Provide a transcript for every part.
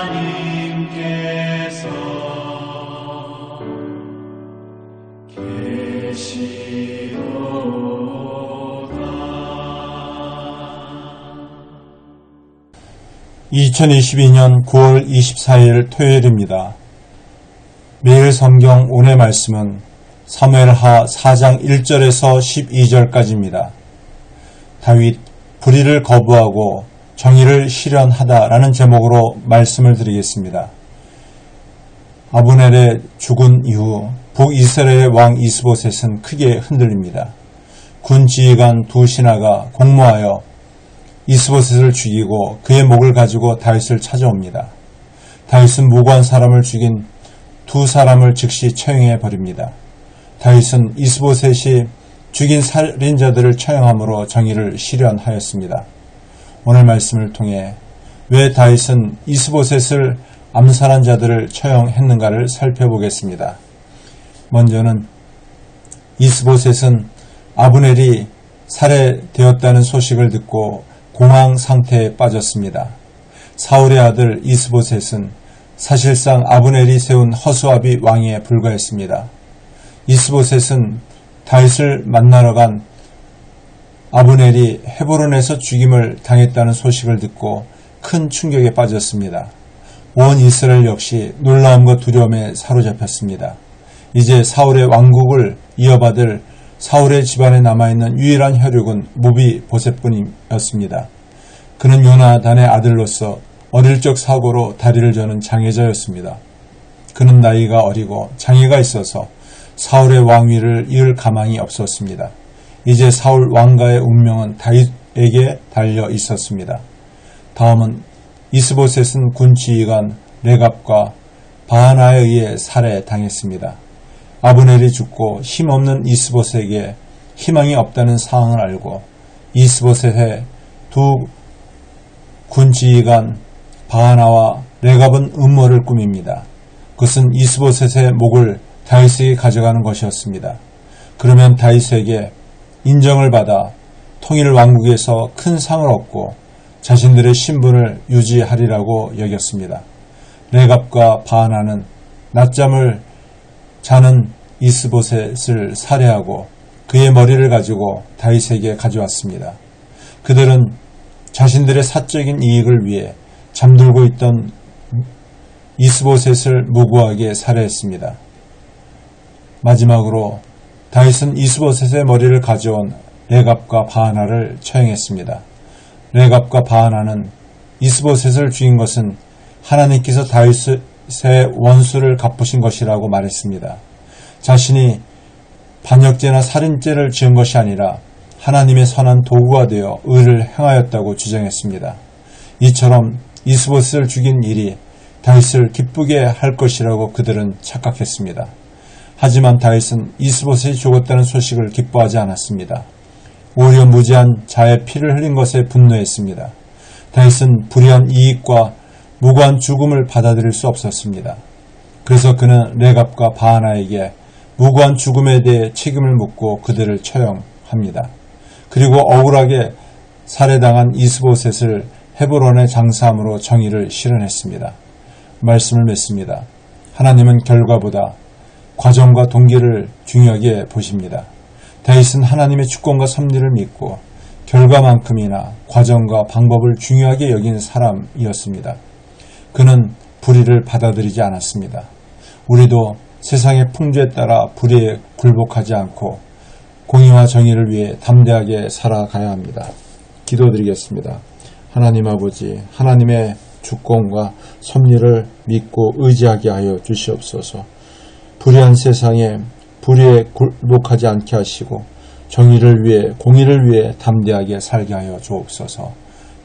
하나님께서 계시도다. 2022년 9월 24일 토요일입니다. 매일 성경 오늘 말씀은 사무엘하 4장 1절에서 12절까지입니다. 다윗 불의를 거부하고 정의를 실현하다라는 제목으로 말씀을 드리겠습니다. 아브넬의 죽은 이후 북이스라엘의 왕 이스보셋은 크게 흔들립니다. 군 지휘관 두 신하가 공모하여 이스보셋을 죽이고 그의 목을 가지고 다윗을 찾아옵니다. 다윗은 무고한 사람을 죽인 두 사람을 즉시 처형해 버립니다. 다윗은 이스보셋이 죽인 살인자들을 처형함으로 정의를 실현하였습니다. 오늘 말씀을 통해 왜 다윗은 이스보셋을 암살한 자들을 처형했는가를 살펴보겠습니다. 먼저는 이스보셋은 아브넬이 살해되었다는 소식을 듣고 공황 상태에 빠졌습니다. 사울의 아들 이스보셋은 사실상 아브넬이 세운 허수아비 왕에 불과했습니다. 이스보셋은 다윗을 만나러 간 아브넬이 헤브론에서 죽임을 당했다는 소식을 듣고 큰 충격에 빠졌습니다. 온 이스라엘 역시 놀라움과 두려움에 사로잡혔습니다. 이제 사울의 왕국을 이어받을 사울의 집안에 남아있는 유일한 혈육은 무비보셋뿐이었습니다. 그는 요나단의 아들로서 어릴 적 사고로 다리를 저는 장애자였습니다. 그는 나이가 어리고 장애가 있어서 사울의 왕위를 이을 가망이 없었습니다. 이제 사울 왕가의 운명은 다윗에게 달려 있었습니다. 다음은 이스보셋은 군 지휘관 레갑과 바하나에 의해 살해당했습니다. 아브넬이 죽고 힘없는 이스보셋에게 희망이 없다는 상황을 알고 이스보셋의 두 군 지휘관 바하나와 레갑은 음모를 꾸밉니다. 그것은 이스보셋의 목을 다윗에게 가져가는 것이었습니다. 그러면 다윗에게 인정을 받아 통일 왕국에서 큰 상을 얻고 자신들의 신분을 유지하리라고 여겼습니다. 레갑과 바하나는 낮잠을 자는 이스보셋을 살해하고 그의 머리를 가지고 다윗에게 가져왔습니다. 그들은 자신들의 사적인 이익을 위해 잠들고 있던 이스보셋을 무고하게 살해했습니다. 마지막으로 다윗은 이스보셋의 머리를 가져온 레갑과 바하나를 처형했습니다. 레갑과 바하나는 이스보셋을 죽인 것은 하나님께서 다윗의 원수를 갚으신 것이라고 말했습니다. 자신이 반역죄나 살인죄를 지은 것이 아니라 하나님의 선한 도구가 되어 의를 행하였다고 주장했습니다. 이처럼 이스보셋을 죽인 일이 다윗을 기쁘게 할 것이라고 그들은 착각했습니다. 하지만 다윗은 이스보셋이 죽었다는 소식을 기뻐하지 않았습니다. 오히려 무지한 자의 피를 흘린 것에 분노했습니다. 다윗은 불의한 이익과 무고한 죽음을 받아들일 수 없었습니다. 그래서 그는 레갑과 바하나에게 무고한 죽음에 대해 책임을 묻고 그들을 처형합니다. 그리고 억울하게 살해당한 이스보셋을 헤브론에 장사함으로 정의를 실현했습니다. 말씀을 맺습니다. 하나님은 결과보다 과정과 동기를 중요하게 보십니다. 다윗은 하나님의 주권과 섭리를 믿고 결과만큼이나 과정과 방법을 중요하게 여긴 사람이었습니다. 그는 불의를 받아들이지 않았습니다. 우리도 세상의 풍조에 따라 불의에 굴복하지 않고 공의와 정의를 위해 담대하게 살아가야 합니다. 기도드리겠습니다. 하나님 아버지, 하나님의 주권과 섭리를 믿고 의지하게 하여 주시옵소서. 불의한 세상에 불의에 굴복하지 않게 하시고 정의를 위해 공의를 위해 담대하게 살게 하여 주옵소서.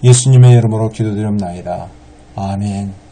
예수님의 이름으로 기도드립나이다. 아멘.